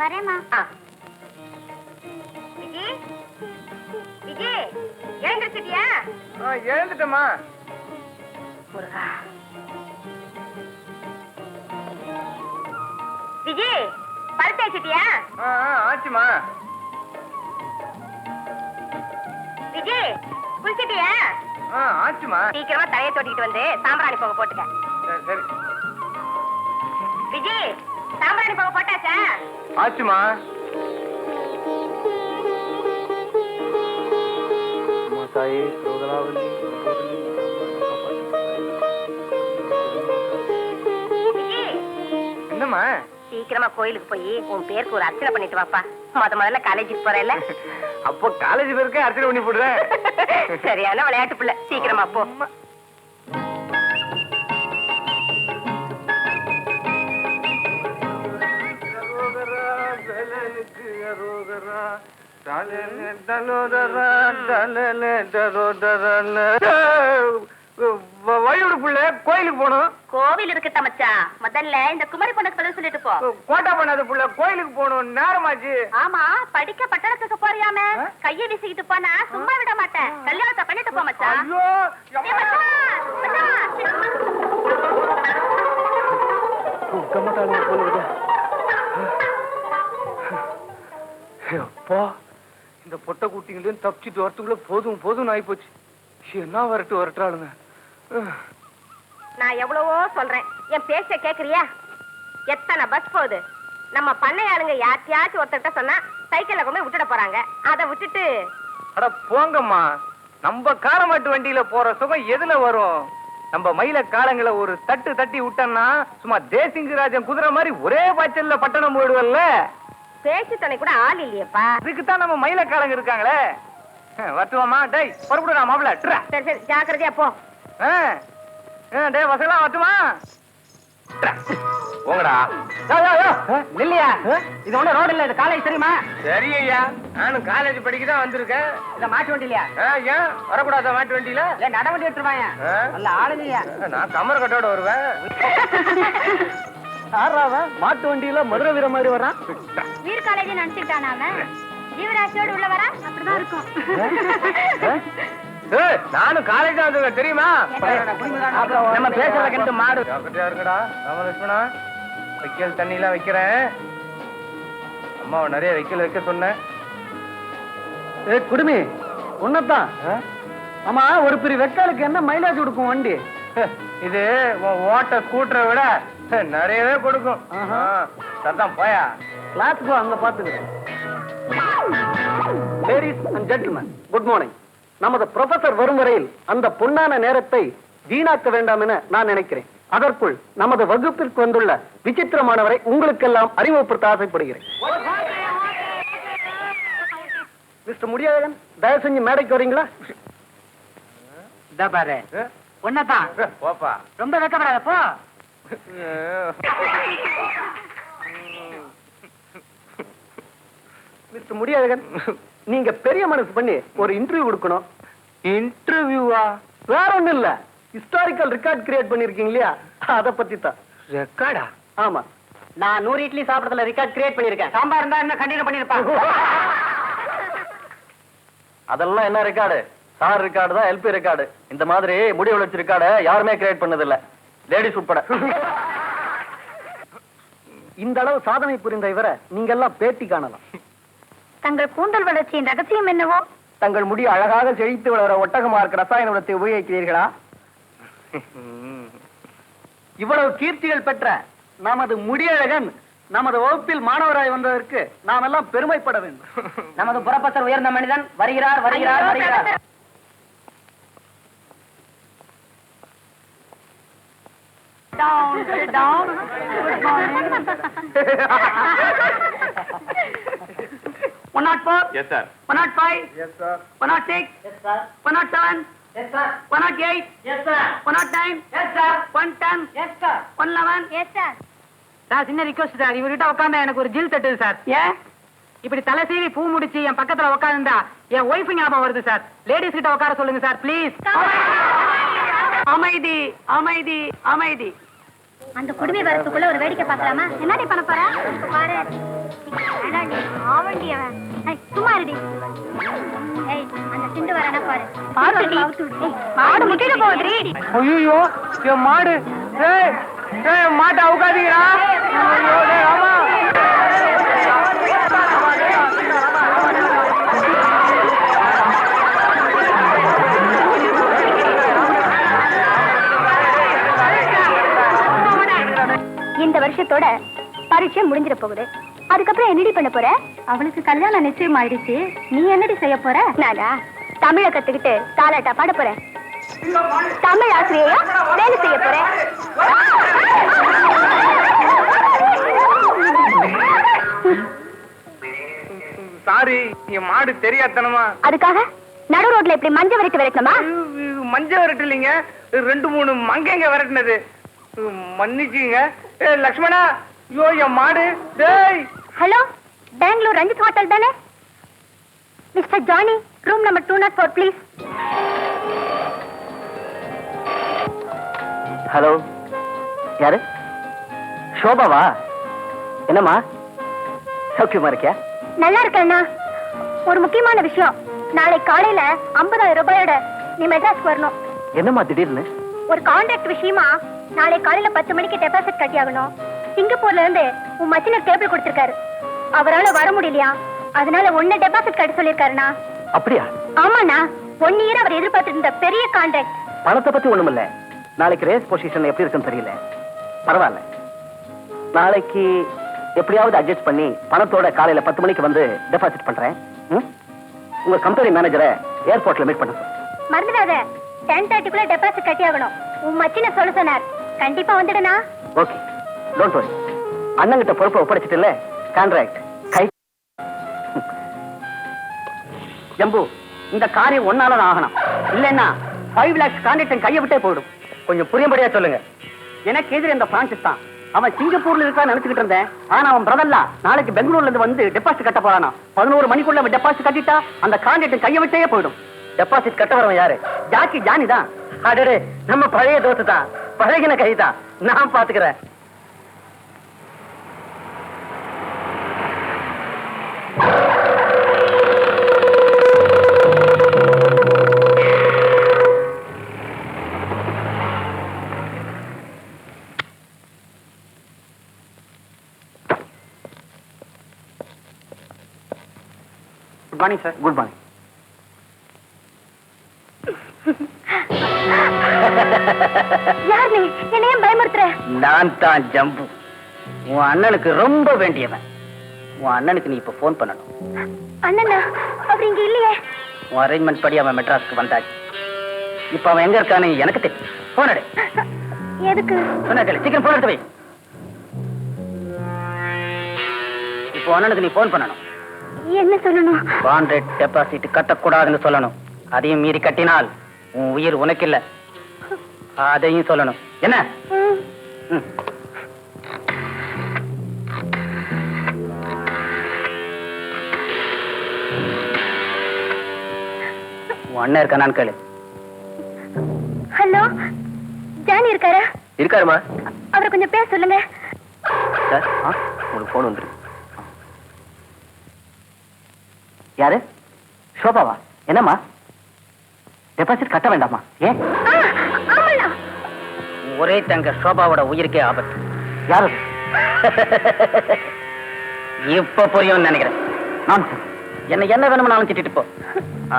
வரேம்மா. விஜி விஜி எழுந்திருச்சிட்டியா? எழுந்துட்டமா. விஜி பருத்தி வச்சிட்டியா? ஆச்சுமா. விஜி குளிச்சிட்டியா? ஆச்சுமா. சீக்கிரமா தலையை தொட்டிக்கிட்டு வந்து சாம்பிராணி போக போட்டுக்க. சரி. விஜி சாம்பிராணி போக போட்டாச்சா? ஆச்சுமா. என்னம்மா? சீக்கிரமா கோயிலுக்கு போய் உன் பேருக்கு ஒரு அர்ச்சனை பண்ணிட்டு வாப்பா. முதல்ல காலேஜுக்கு போறேல்ல? அப்போ காலேஜ் பேருக்கு அர்ச்சனை பண்ணி போடுறேன். சரியான விளையாட்டு பிள்ளை. சீக்கிரமா போ. வழியோட புள்ள கோயிலுக்கு போகணும். கோவில் இருக்கு தமச்சா. முதல்ல இந்த குமரி பொண்ணுக்கு பதில் சொல்லிட்டு போ. கோட்டா பண்ணாத புள்ள கோயிலுக்கு போகணும். நேரமாச்சு. ஆமா படிக்க பட்டணத்துக்கு போறியாமே. கையை வீசிக்கிட்டு போனா சும்மா விட மாட்டேன். கல்யாணத்தை பண்ணிட்டு போ மச்சான். அப்பா இந்த பொட்டை குட்டிங்களையும் தப்பிச்சுட்டு வரத்துக்குள்ள போதும் போதும் ஆகி போச்சு. என்ன வரட்டுறாளுங்க. நான் எவ்வளவோ சொல்றேன், என் பேச்ச கேக்குறியா? எத்தனை பஸ் போகுது. நம்ம பண்ணையாளுங்க யாத்தியாச்சும் ஒருத்தர்கிட்ட சொன்னா சைக்கிள்ல கொண்டு விட்டுட போறாங்க. அதை விட்டுட்டு அட போங்கம்மா. நம்ம காரமாட்டு வண்டியில போற சுகம் எதுல வரும்? நம்ம மயில காலங்களை ஒரு தட்டு தட்டி விட்டோம்னா சும்மா தேசிங்கராஜன் குதிரை மாதிரி ஒரே பாய்ச்சல்ல பட்டணம் போயிடுவல்ல. பேச்சு துணை கூட ஆள் இல்லையப்பா. இதுக்குத்தான் நம்ம மயில காலங்க இருக்காங்களே. வரட்டுவாமா? டேய் புறப்படுடா மாப்பிள்ள. சரி சரி ஜாக்கிரதையா போ. டேய் வசலா வரட்டுமா? போங்கடா. இல்லையா இது ஒண்ணு ரோடு இல்ல, இது காலேஜ் தெரியுமா? சரி ஐயா, நானும் காலேஜ் படிக்கதான் வந்திருக்கேன். இல்ல மாட்டு வண்டி இல்லையா? ஏன் வரக்கூடாத மாட்டு வண்டியில? இல்ல நட வண்டி எடுத்துருவாங்க. நல்ல ஆளு இல்லையா? நான் கமர கட்டோட வருவேன். மாட்டு வண்டியில மதுரை வீர மாதிரி வரான். வீர் காலேஜ் நினைச்சுட்டானா அவன்? ஜீவராசியோடு உள்ள வரா? அப்படிதான் இருக்கும். நானும் காலேஜ் தான் வந்துருக்கேன் தெரியுமா? நம்ம பேசுறத கண்டு மாடு இருக்கடா. ராமலட்சுமணா வைக்கல் தண்ணி எல்லாம் வைக்கிறேன். அம்மாவை நிறைய வைக்கல் வைக்க சொன்னேன். குடுமி ஒன்னதான். ஆமா ஒரு பெரிய வெக்காலுக்கு என்ன மைலேஜ் கொடுக்கும் வண்டி? இது ஓட்ட ஸ்கூட்டரை விட நிறையவே கொடுக்கும். சத்தம் போயா கிளாஸுக்கு அங்க பாத்துக்கிறேன். Ladies and gentlemen, good morning. நமது ப்ரொஃபசர் வரும் வரையில் அந்த பொன்னான நேரத்தை வீணாக்க வேண்டாம் என நான் நினைக்கிறேன். அதற்குள் நமது வகுப்பிற்கு வந்துள்ள விசித்திரமானவரை உங்களுக்கெல்லாம் அறிமுகப்படுத்த ஆசைப்படுகிறேன். மிஸ்டர் முடியாதன், தயவு செஞ்சு மேடைக்கு வரீங்களா? பாரு ஒன்னதான். போப்பா. ரொம்ப வெக்கப்படாத போ. மிஸ்டர் முடியாதன், நீங்க பெரிய மனசு பண்ணி ஒரு இன்டர்வியூ கொடுக்கணும். இன்டர்வியூவா? வேற ஒண்ணும் இல்ல, ஹிஸ்டாரிக்கல் ரெக்கார்ட் கிரியேட் பண்ணிருக்கீங்க இல்லையா, அத பத்தி தான். ரெக்கார்டா? ஆமா, நான் 100 இட்லி சாப்பிடறதுல ரெக்கார்ட் கிரியேட் பண்ணிருக்கேன். சாம்பார் இருந்தா என்ன கண்டினியூ பண்ணிருப்பாங்க. அதெல்லாம் என்ன ரெக்கார்டு? சார் ரெக்கார்டு தான், எல்பி ரெக்கார்டு. இந்த மாதிரி முடி வளர்ச்சி ரெக்கார்டு யாருமே கிரியேட் பண்ணது இல்ல, லேடிஸ் உட்பட. இந்த அளவு சாதனை புரிந்த இவரை நீங்க எல்லாம் பேட்டி காணலாம். தங்கள் கூந்தல் வளர்ச்சியின் ரகசியம் என்னவோ? தங்கள் முடி அழகாக செழித்து வளர ஒட்டகமார்க்க ரசாயன உரத்தை உபயோகிக்கிறீர்களா? இவ்வளவு கீர்த்திகள் பெற்ற நமது முடியழகன் நமது வகுப்பில் மாணவராய் வந்ததற்கு நாம் எல்லாம் பெருமைப்பட வேண்டும். நமது புறப்பசர் உயர்ந்த மனிதன் வருகிறார் வருகிறார் வருகிறார். Yes, sir. 105. Yes, sir. 106. Yes, sir. 107. Yes, sir. 108. Yes, sir. 109. Yes, sir. 110. Yes, sir. 111. Yes, sir. Sir சின்ன ரிக்வெஸ்ட் சார், இவர்கிட்ட உட்கார்ந்தா எனக்கு ஒரு ஜில் தட்டுது சார். ஏன் இப்படி தலை சீவி பூ முடிச்சு என் பக்கத்துல உட்கார்ந்தா என் ஒய்ஃப் ஞாபகம் வருது சார். லேடிஸ் கிட்ட உட்கார சொல்லுங்க சார் ப்ளீஸ். அமைதி அமைதி அமைதி. அந்த குடுமி வரத்துக்குள்ள ஒரு வேடிக்கை பார்க்கலாமா? என்னடி பண்ண போற பாரு. சும்மா இருடி. ஏய், அந்த சிண்டு வரனா பாரு. பாருடி. மாடு முட்டிட போகுதுடி. ஐயோ என் மாடு. ஏய் ஏய் மாட்டை அவுக்காதீங்கடா. ஐயோ டேய் ஆமா. இந்த வருஷத்தோட பரீட்சை முடிஞ்சிட போகுது. அதுக்கப்புறம் என்னடி பண்ண போற? அவளுக்கு கல்யாணம் நிச்சயம் ஆயிடுச்சு. நீ என்னடி செய்ய போற? நானா தமிழை கத்துக்கிட்டு தாலாட்டா பாட போறேன். தமிழ் ஆசிரியையா வேலை செய்ய போறேன். சாரி என் மாடு தெரியாதனமா. அதுக்காக நடு ரோட்ல இப்படி மஞ்சள் விரட்டு விரட்டணுமா? மஞ்சள் விரட்டு இல்லைங்க, 2-3 மங்கைங்க விரட்டினது. மன்னிச்சுங்க. லக்ஷ்மணா, ஐயோ என் மாடு. டேய் ஹலோ, பெங்களூர் ரஞ்சித் ஹோட்டல் தானே? Mister Johnny, room number 204 please. Hello, யாரு? சோபாவா? என்னம்மா சௌக்கியமா இருக்கியா? நல்லா இருக்கேண்ணா. ஒரு முக்கியமான விஷயம். நாளை காலையில 50,000 ரூபாயோட நீ மெட்ராஸ்க்கு வரணும். என்னம்மா திடீர்னு? ஒரு கான்ட்ராக்ட் விஷயமா நாளை காலையில 10 மணிக்கு டெபாசிட் கட்டியாகணும். சிங்கப்பூர்ல இருந்து உன் மச்சினர் கேபிள் கொடுத்திருக்காரு. அவரால வர முடியலையா, அதனால ஒன்னு டெபாசிட் கட்ட சொல்லிருக்காருண்ணா. அப்படியா? ஆமாண்ணா, 1 இயர் அவர் எதிர்பார்த்து இருந்த பெரிய கான்ட்ராக்ட். பணத்தை பத்தி ஒண்ணுமில்ல. நாளைக்கு ரேஸ் பொசிஷன் எப்படி இருக்குன்னு தெரியல. பரவாயில்ல, நாளைக்கு எப்படியாவது அட்ஜஸ்ட் பண்ணி பணத்தோட காலையில 10 மணிக்கு வந்து டெபாசிட் பண்றேன். உங்க கம்பெனி மேனேஜரை ஏர்போர்ட்ல மீட் பண்ண சொல்லுங்க. மறந்துடாத, 10:30க்குள்ள டெபாசிட் கட்டியாகணும். உன் மச்சினர் சொல்ல சொன்னார். கண்டிப்பா வந்துடுனா? Okay, don't worry. அண்ணங்கிட்ட பொறுப்பை ஒப்படைச்சிட்டு இல்ல, கான்ட்ராக்ட் கை. ஜம்பு, இந்த காரியம் ஒன்னால ஆகணும். இல்லன்னா 5 lakhs கான்ட்ராக்ட் கையை விட்டே போயிடும். கொஞ்சம் புரியும்படியா சொல்லுங்க. எனக்கு எதிர இந்த பிரான்சிஸ் தான். அவன் சிங்கப்பூர்ல இருக்கான்னு நினைச்சுக்கிட்டு இருந்தேன். ஆனா அவன் பிரதர்லாம் நாளைக்கு பெங்களூர்ல இருந்து வந்து டெபாசிட் கட்ட போறானா. 11 மணிக்குள்ள அவன் டெபாசிட் கட்டிட்டா அந்த கான்ட்ராக்ட் கையை விட்டே போயிடும். டெபாசிட் கட்ட வரவன் யாரு? ஜானி தான். அடடே, நம்ம பழைய தோத்து தான், பழகின கை தான். நான் பாத்துக்கிறேன். Good morning sir. Good morning. யார் நீ? என்னையும் பயமுறுத்துற? நான் தான் ஜம்பு. உன் அண்ணனுக்கு ரொம்ப வேண்டியவன். உன் அண்ணனுக்கு நீ இப்ப போன் பண்ணணும். அண்ணனா? அவர் இங்க இல்லையே. உன் அரேஞ்ச்மெண்ட் படி அவன் மெட்ராஸ்க்கு வந்தாச்சு. இப்ப அவன் எங்க இருக்கான்னு எனக்கு தெரியும். போன் எடு. எதுக்கு? சொன்ன கேளு, சீக்கிரம் போன் எடுத்து வை. இப்போ அண்ணனுக்கு நீ போன் பண்ணணும். என்ன சொல்லணும்? கான்ட்ராக்ட் டெபாசிட் கட்டக்கூடாதுன்னு சொல்லணும். அதையும் மீறி கட்டினால் உன் உயிர் உனக்கு இல்ல. அதையும் சொல்லணும். என்ன? ம். உன் அண்ணன் இருக்கானான்னு கேளு. ஹலோ, ஜானி இருக்காரா? இருக்காருமா. அவரை கொஞ்சம் பேச சொல்லுங்க. சார், உங்களுக்கு போன் வந்துருக்கு. யாரு? ஷோபாவா? என்னம்மா? டெபாசிட் கட்ட வேண்டாமா? ஏன்? ஒரே தங்க ஷோபாவோட உயிருக்கே ஆபத்து. யாரு? இப்ப புரியும் நினைக்கிறேன். நான் என்ன வேணும்னாலும் திட்டிட்டு போ.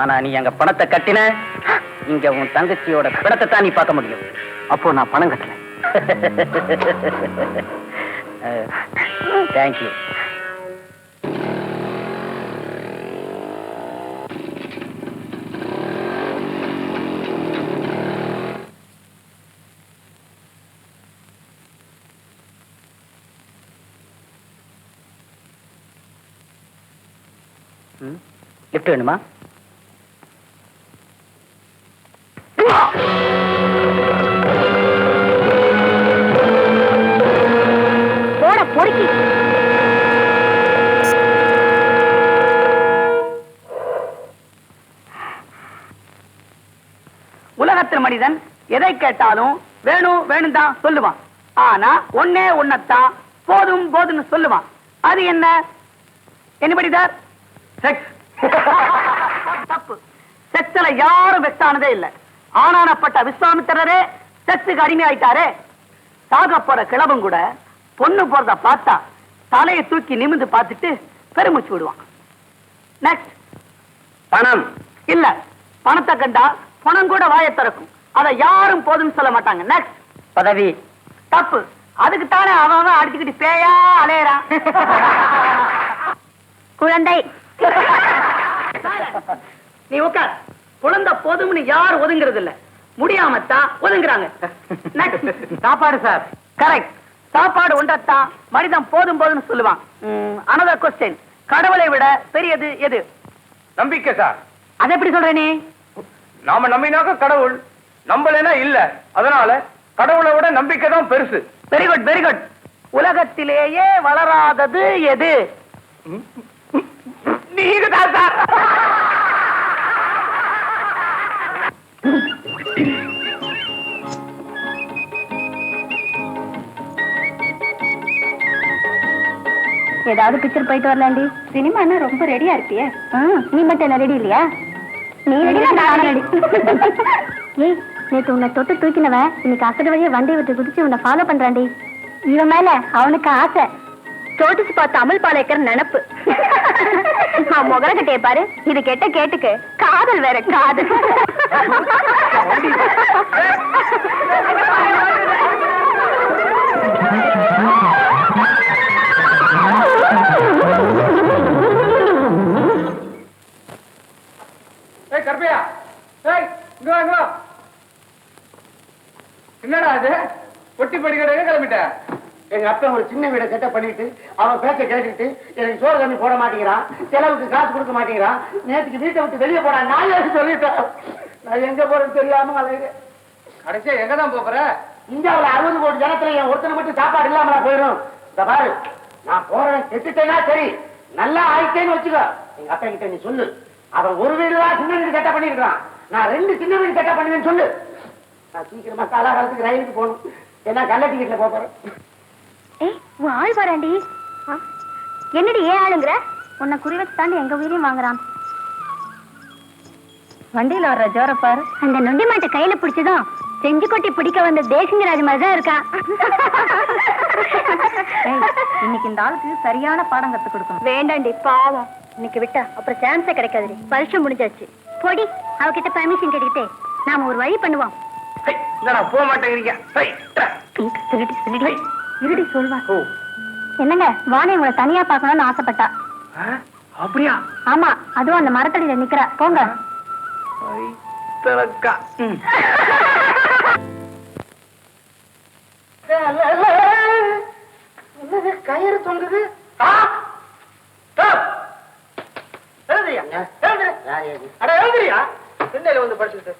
ஆனா நீ எங்க பணத்தை கட்டின, இங்க உன் தங்கச்சியோட பணத்தை தான் நீ பார்க்க முடியும். அப்போ நான் பணம் கட்டல. தேங்க்யூ. லிஃப்ட் வேணுமா? போட பொறுக்கி. உலகத்தில் மனிதன் எதை கேட்டாலும் வேணும் வேணும் தான் சொல்லுவான். ஆனா ஒன்னே ஒன்னத்தான் போதும் போதும்னு சொல்லுவான். அது என்ன? Anybody sir? செக்ஸ். தப்பு. செக்ஸ்ல யாரும் வெக்ஸ் ஆனதே இல்ல. ஆனானப்பட்ட விஸ்வாமித்திரரே செக்ஸுக்கு அடிமையாயிட்டாரே. சாக போற கிழவன் கூட பொண்ணு போறத பார்த்தா தலையை தூக்கி நிமிந்து பார்த்துட்டு பெருமிச்சு விடுவான். நெக்ஸ்ட். பணம். இல்ல, பணத்தை கண்டா பணம் கூட வாயை திறக்கும். அதை யாரும் போதும்னு சொல்ல மாட்டாங்க. நெக்ஸ்ட். பதவி. தப்பு. அதுக்கு தானே அவன் அடிச்சுக்கிட்டு பேயா அலையறான். குழந்தை. நீ உட்கார். குழந்தை போதும்னு யாரும் ஒதுங்கிறது இல்ல, முடியாமத்தான் ஒதுங்குறாங்க. Next. சாப்பாடு சார். கரெக்ட். சாப்பாடு உண்டத்தான் மனிதன் போதும் போதும்னு சொல்லுவான். another question. கடவுளை விட பெரியது எது? நம்பிக்கை சார். அதை எப்படி சொல்ற நீ? நாம நம்பினாக்க கடவுள், நம்பலைன்னா இல்ல. அதனால கடவுளை விட நம்பிக்கை தான் பெருசு. Very good, very good. உலகத்திலேயே வளராதது எது? நீங்க தான் சார். ஏதாவது பிக்சர் போயிட்டு வரலாண்டி. சினிமான்னா ரொம்ப ரெடியா இருப்பியே. நீ மட்டும் என்ன ரெடி இல்லையா? நீ ரெடியா நான் ரெடி. ஏய், நேத்து உன்னை தொட்டு தூக்கினவன் இன்னைக்கு அசடு வழியா வண்டி விட்டு குதிச்சு உன்னை ஃபாலோ பண்றாண்டி. இவன் மேல அவனுக்கு ஆசை. சோட்டிச்சு பார்த்து அமல் பாலைக்கிற நினப்பு. முகரக்கட்டைய பாரு. இது கெட்ட கேட்டுக்கு காதல் வேற காதல். கற்பியா, இங்க வா. என்னடா அது? பொட்டி படிக்கிற கிளம்பிட்ட? எங்க அப்பா ஒரு சின்ன வீடை செட்ட பண்ணிட்டு அவன் பேச்ச கேட்டுட்டு எனக்கு சோறு தண்ணி போட மாட்டேங்கிறான், செலவுக்கு காசு கொடுக்க மாட்டேங்கிறான். நேற்றுக்கு வீட்டை விட்டு வெளியே போறான். நான் சொல்லிட்டேன், நான் எங்க போறேன்னு தெரியாம அலைகிறேன். கடைசியா எங்கதான் போற? இந்தியாவுல 60 கோடி ஜனத்துல என் ஒருத்தனை மட்டும் சாப்பாடு இல்லாமலா போயிடும். இந்த பாரு, நான் போறேன் செத்துட்டேன்னா சரி, நல்லா ஆயிட்டேன்னு வச்சுக்கோ. எங்க அப்பா கிட்ட நீ சொல்லு, அவன் ஒரு வீடுதான் சின்ன வீடு செட்ட பண்ணிருக்கான், நான் 2 சின்ன வீடு செட்ட பண்ணுவேன்னு சொல்லு. நான் சீக்கிரமா காலாகாலத்துக்கு ரயிலுக்கு போகணும், ஏன்னா கள்ள டிக்கெட்ல போறேன். ஏய், உன் ஆள் வராண்டி. என்னடி ஏன் ஆளுங்கிற? உன்னை குறி வச்சு தாண்டி எங்க உயிரையும் வாங்குறான். வண்டியில வர்ற ஜோரப்பாரு அந்த நொண்டி மாட்டை கையில பிடிச்சதும் செஞ்சு கொட்டி பிடிக்க வந்த தேசிங்கராஜ் மாதிரி தான் இருக்கான். இன்னைக்கு இந்த ஆளுக்கு சரியான பாடம் கத்து கொடுக்கணும். வேண்டாண்டி, பாவம். இன்னைக்கு விட்டா அப்புறம் சான்ஸே கிடைக்காது. பரிசம் முடிஞ்சாச்சு. பொடி, அவகிட்ட பர்மிஷன் கேட்டுக்கிட்டே நாம ஒரு வழி பண்ணுவோம். போக மாட்டேங்கிறீங்க. இருடி சொல்வா. என்னங்க, வாணி உங்களை தனியா பார்க்கணும்னு ஆசைப்பட்டா. அப்படியா? ஆமா, அதுவும் அந்த மரத்தடியில நிக்கிறா. போங்க. கயிறு தொங்குது. எழுதுறியா? பிள்ளையில வந்து படிச்சுட்டு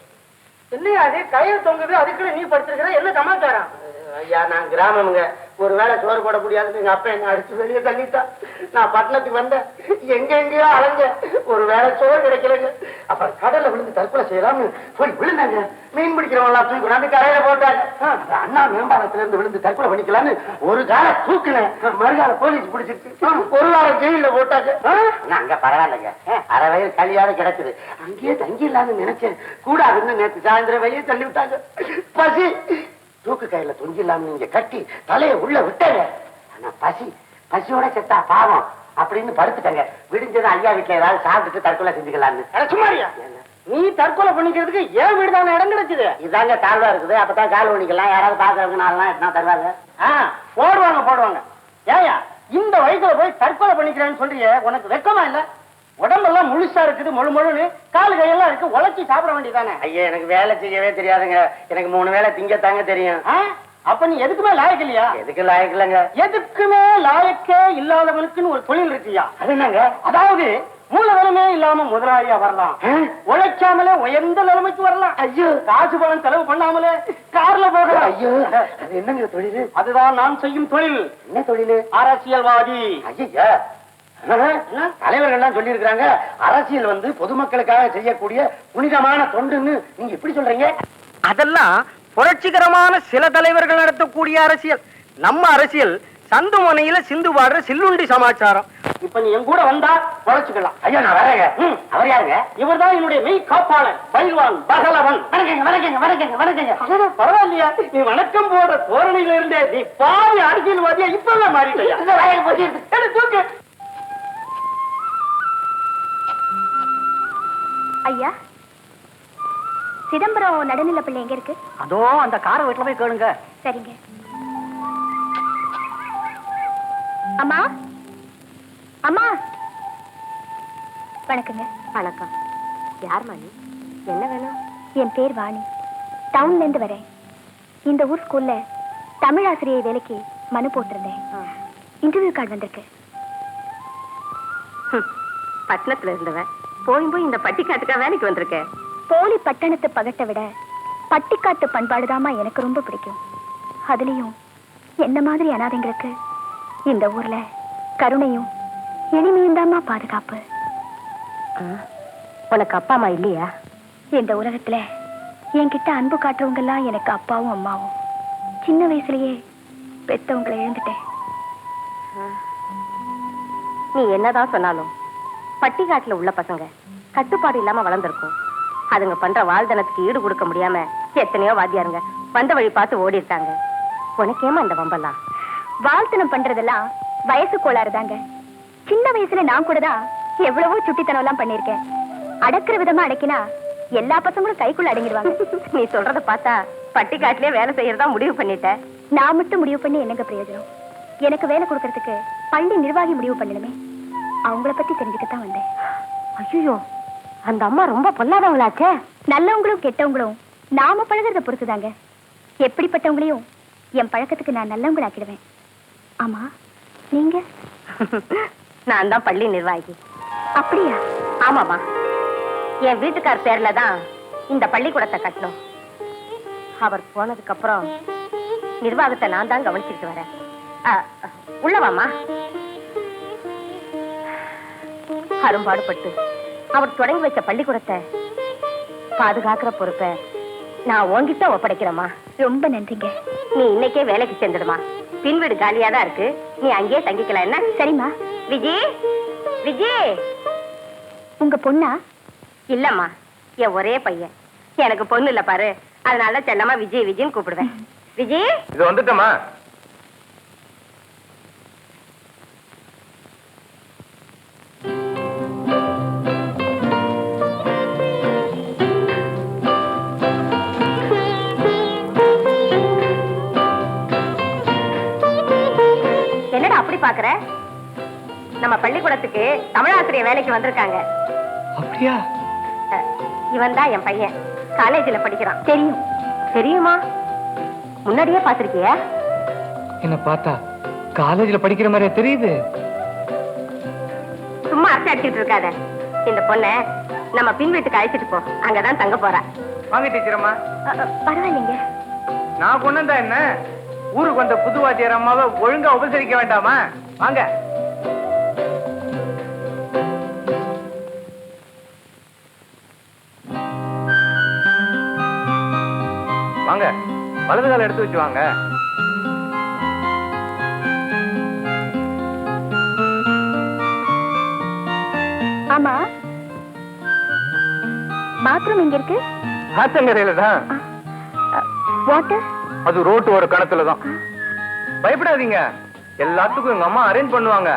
இல்லையா? அது கயிறு தொங்குது, அதுக்குள்ள நீ படிச்சிருக்கிற. என்ன சமாச்சாரம்? ஐயா, நான் கிராமமுங்க. ஒரு வேளை சோறு போட முடியாதுன்னு எங்க அப்பா என்ன அடிச்சு வெளியே தள்ளிட்டா. நான் பட்டணத்துக்கு வந்தேன், எங்கெங்கயோ அலைஞ்ச, ஒரு வேளை சோறு கிடைக்கலங்க. அப்புறம் கடல்ல விழுந்து தற்கொலை செய்யலாம்னு போய் விழுந்தாங்க. மீன் பிடிக்கிறவங்களா தூக்கி கொண்டாந்து கரையில போட்டாங்க. அண்ணா மேம்பாலத்துல இருந்து விழுந்து தற்கொலை பண்ணிக்கலான்னு ஒரு கால தூக்குனேன், மறுகால போலீஸ் பிடிச்சிருச்சு. ஒரு வாரம் ஜெயில போட்டாங்க. அங்க பரவாயில்லைங்க, அரை வயது கல்யாணம் கிடைச்சது, அங்கேயே தங்கிடலான்னு நினைச்சேன். கூடாதுன்னு நேற்று சாயந்தரம் வெளியே தள்ளி விட்டாங்க. பசி, தூக்கு கையில தொங்கிடலாம்னு நீங்க கட்டி தலையை உள்ள விட்டாங்க. ஆனா பசியோட செத்தா பாவம் அப்படின்னு படுத்துட்டாங்க. விடிஞ்சது ஐயா வீட்டுல ஏதாவது சாப்பிட்டுட்டு தற்கொலை செஞ்சுக்கலான்னு. சும்மாரியா, நீ தற்கொலை பண்ணிக்கிறதுக்கு ஏன் வீடுதான இடம் கிடைச்சது? இதாங்க தாழ்வா இருக்குது, அப்பதான் கால் பண்ணிக்கலாம். யாராவது பாக்குறதுக்கு நாலாம் எத்தனா தருவாங்க. போடுவாங்க. ஏயா, இந்த வயசுல போய் தற்கொலை பண்ணிக்கிறேன்னு சொல்றிய, உனக்கு வெக்கமா இல்ல? உடம்பெல்லாம் முழுசா இருக்குது, முழுன்னு காலு கையெல்லாம் இருக்கு, உழைச்சி சாப்பிட வேண்டியதானே. ஐயா, எனக்கு வேலை செய்யவே தெரியாதுங்க. எனக்கு 3 வேளை திங்கத்தாங்க தெரியும். அப்ப நீ எதுக்குமே லாயக்கு இல்லையா? எதுக்கு லாயக்கு இல்லைங்க? எதுக்குமே லாயக்கே இல்லாதவனுக்குன்னு ஒரு தொழில் இருக்குயா. அது என்னங்க? அதாவது மூலதனமே இல்லாம முதலாளியா வரலாம், உழைக்காமலே உயர்ந்த நிலைமைக்கு வரலாம். ஐயோ, காசு பணம் செலவு பண்ணாமலே கார்ல போகலாம். ஐயோ, அது என்னங்க தொழில்? அதுதான் நான் செய்யும் தொழில். என்ன தொழில்? அரசியல்வாதி. ஐயா, தலைவர்கள் சொல்லி இருக்கிறாங்க, அரசியல் வந்து பொதுமக்களுக்காக செய்யக்கூடிய புனிதமான தொண்டுன்னு. நீங்க எப்படி சொல்றீங்க? அதெல்லாம் புரட்சிகரமான சில தலைவர்கள் நடத்தக்கூடிய அரசியல். நம்ம அரசியல் சந்து முனையில சிந்து பாடுற சில்லுண்டி சமாச்சாரம். இப்ப நீ என் கூட வந்தா உழைச்சுக்கலாம். ஐயா நான் வரேங்க. அவர் யாருங்க? இவர்தான் என்னுடைய மெய் காப்பாளன், பயில்வான், பகலவன். பரவாயில்லையா, நீ வணக்கம் போடுற தோரணையில இருந்தே நீ பாதி அரசியல்வாதியா இப்பதான் மாறிட்டையா. தூக்கு. ஐயா, சிதம்பரம் நடுநிலை பள்ளி எங்க இருக்கு? அதோ அந்த கார வீட்டுல போய் கேளுங்க. சரிங்க. அம்மா, அம்மா. வணக்கங்க. வணக்கம். யார் மணி? என்ன வேணும்? என் பேர் வாணி. டவுன்ல இருந்து வரேன். இந்த ஊர் ஸ்கூல்ல தமிழ் ஆசிரியை வேலைக்கு மனு போட்டிருந்தேன். இன்டர்வியூ கார்டு வந்திருக்கு. பட்டணத்துல இருந்தவன் போய் இந்த பட்டிக்காட்டுக்கா வேலைக்கு வந்திருக்கேன். போலி பட்டணத்து பகட்டை விட பட்டிக்காட்டு பண்பாடுதாமா எனக்கு ரொம்ப பிடிக்கும். அதுலயும் என்ன மாதிரி அனாதைங்களுக்கு இந்த ஊர்ல கருணையும் எளிமையும் தாமா பாதுகாப்பு. உனக்கு அப்பா அம்மா இல்லையா? இந்த உலகத்துல என்கிட்ட அன்பு காட்டுறவங்க எல்லாம் எனக்கு அப்பாவும் அம்மாவும். சின்ன வயசுலயே பெத்தவங்களை இழந்துட்டேன். நீ என்னதான் சொன்னாலும் பட்டிக்காட்டுல உள்ள பசங்க கட்டுப்பாடு இல்லாம வளர்ந்துருக்கும். அதுங்க பண்ற வாழ்தனத்துக்கு ஈடு கொடுக்க முடியாம எத்தனையோ வாத்தியாருங்க வந்த வழி பார்த்து ஓடி இருக்காங்க. உனக்கேமா இந்த வம்பெல்லாம்? வாழ்த்தனம் பண்றதெல்லாம் வயசு கோளாறு தாங்க. சின்ன வயசுல நான் கூட தான் எவ்வளவோ சுட்டித்தனம் எல்லாம் பண்ணிருக்கேன். அடக்குற விதமா அடக்கினா எல்லா பசங்களும் கைக்குள்ள அடங்கிடுவாங்க. நீ சொல்றத பார்த்தா பட்டிக்காட்டிலே வேலை செய்யறதா முடிவு பண்ணிட்ட. நான் மட்டும் முடிவு பண்ணி என்னங்க பிரயோஜனம்? எனக்கு வேலை கொடுக்கறதுக்கு பள்ளி நிர்வாகி முடிவு பண்ணணுமே. அவங்கள பத்தி தெரிஞ்சுக்கத்தான் வந்தேன். ஐயோ, அந்த அம்மா ரொம்ப பொல்லாதவங்களாச்சே. நல்லவங்களும் கெட்டவங்களும் நாம பழகிறத பொறுத்துதாங்க. எப்படிப்பட்டவங்களையும் என் பழக்கத்துக்கு நான் நல்லவங்களாக்கிடுவேன். ஆமா, நீங்க? நான் தான் பள்ளி நிர்வாகி. அப்படியா? ஆமாமா, என் வீட்டுக்கார் பேர்ல தான் இந்த பள்ளிக்கூடத்தை கட்டணும். அவர் போனதுக்கு அப்புறம் நிர்வாகத்தை நான் தான் கவனிச்சுட்டு வரேன். உள்ளவாமா. அரும்பாடுபட்டு அவர் தொடங்கி வச்ச பள்ளிக்கூடத்தை பாதுகாக்கிற பொறுப்பை நான் உன்கிட்ட ஒப்படைக்கிறேம்மா. ரொம்ப நன்றிங்க. நீ இன்னைக்கே வேலைக்கு சேர்ந்துடுமா. பின் வீடு காலியா தான் இருக்கு, நீ அங்கேயே தங்கிக்கலாம். என்ன? சரிம்மா. விஜி, விஜி. உங்க பொண்ணா? இல்லம்மா, என் ஒரே பையன். எனக்கு பொண்ணு இல்ல பாரு, அதனால செல்லமா விஜய் விஜய்னு கூப்பிடுவேன். விஜய், இது வந்துட்டமா? என்னடா அப்படி பாக்குற? நம்ம பள்ளிக்கூடத்துக்கு தமிழாசிரியர் வேலைக்கு வந்திருக்காங்க. அப்படியா? இவன் தான் என் பையன், காலேஜ்ல படிக்கிறான். தெரியும். தெரியுமா? முன்னாடியே பாத்திருக்கியா? என்ன பார்த்தா காலேஜ்ல படிக்கிற மாதிரியா தெரியுது? சும்மா அரசு அடிச்சுட்டு இருக்காத. இந்த பொண்ண நம்ம பின் வீட்டுக்கு அழைச்சிட்டு போ, அங்கதான் தங்க போறா. வாங்க டீச்சரம்மா. பரவாயில்லைங்க. நான் கொண்டா என்ன, ஊருக்கு வந்த புது வாத்தியார் அம்மாவை ஒழுங்கா உபசரிக்க வேண்டாமா? வாங்க. வாங்க, வலது கால எடுத்து வச்சு வாங்க. ஆமா, பாத்ரூம் எங்க இருக்கு? ஆத்தங்கரையில தான். வாட்டர்? அது ரோட்டு ஒரு கணத்துல தான். பயப்படாதீங்க, எல்லாத்துக்கும் எங்க அம்மா அரேஞ்ச் பண்ணுவாங்க.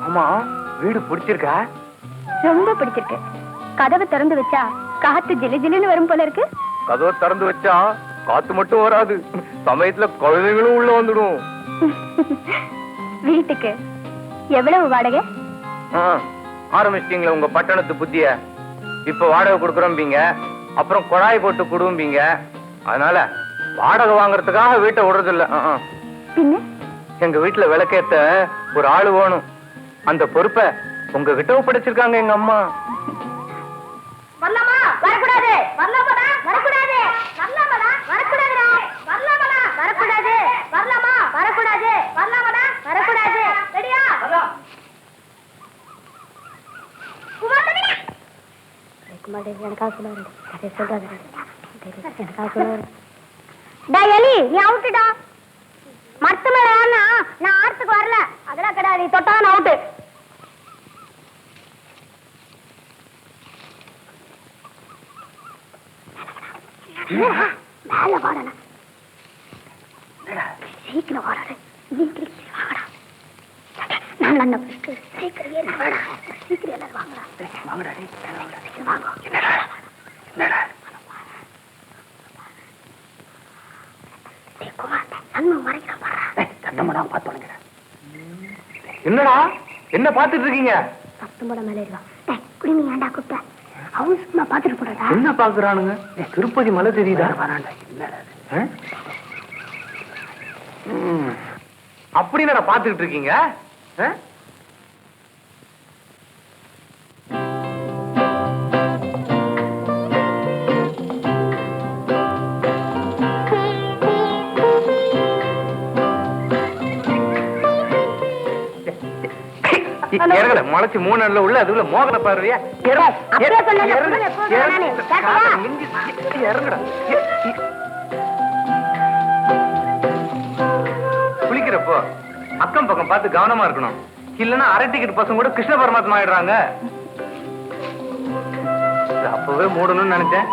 ஆமா, வீடு பிடிச்சிருக்கா? ரொம்ப பிடிச்சிருக்கு. கதவை திறந்து வச்சா காத்து ஜிலு ஜிலுன்னு வரும் போல இருக்கு. கதவை திறந்து வச்சா காத்து மட்டும் வராது, சமயத்துல குழந்தைகளும் உள்ள வந்துடும். வீட்டுக்கு எவ்வளவு வாடகை? ஆரம்பிச்சிட்டீங்களா உங்க பட்டணத்து புத்திய? இப்ப வாடகை கொடுக்குறோம்பீங்க, அப்புறம் குழாய் போட்டு குடும்பீங்க. அதனால வாடகை வாங்குறதுக்காக வீட்டை விடுறது இல்ல. பின்ன எங்க வீட்டுல விளக்கேத்த ஒரு ஆளு வேணும். அந்த பொறுப்பை உங்ககிட்ட ஒப்படைச்சிருக்காங்க எங்க அம்மா. வரலாமா? வரக்கூடாது. வரலாமா? வரக்கூடாது. வரலாமா? வரக்கூடாதுடா. வரலாமா? வரக்கூடாது. வரலாமா? வரக்கூடாது. வரலாமா? வரக்கூடாது. ரெடியா? எனக்காக சொல்லுவாரு. அதை சொல்றாரு. எனக்காக சொல்லுவாரு. டா எலி, நீ அவுட்டுடா. மரத்து மேல நான் ஆறத்துக்கு வரல. அதெல்லாம் கிடையாது, நீ தொட்டா நான் அவுட்டு. மேல வாடணும். சீக்கிரம் வாடாரு. சீக்கிரம் வாங்கடா. நான் அண்ணன் சீக்கிரம் ஏன் வாடா. சீக்கிரம் எல்லாரும் வாங்கடா. வாங்கடா. வாங்க. என்னடா என்னடா என்ன பாத்துட்டு இருக்கீங்க? என்ன பாக்குறானுங்க? திருப்பதி மலை தெரியுதா? அப்படி நான் பாத்துக்கிட்டு இருக்கீங்க. இறங்கல முளைச்சு 3 நாள்ல உள்ள அதுக்குள்ள மோகன பார்வையா? இறங்கடா. குளிக்கிறப்போ அக்கம் பக்கம் பார்த்து கவனமா இருக்கணும். இல்லன்னா அரை டிக்கெட் பசங்க கூட கிருஷ்ண பரமாத்மா ஆயிடுறாங்க. அப்பவே மூடணும்னு நினைச்சேன்.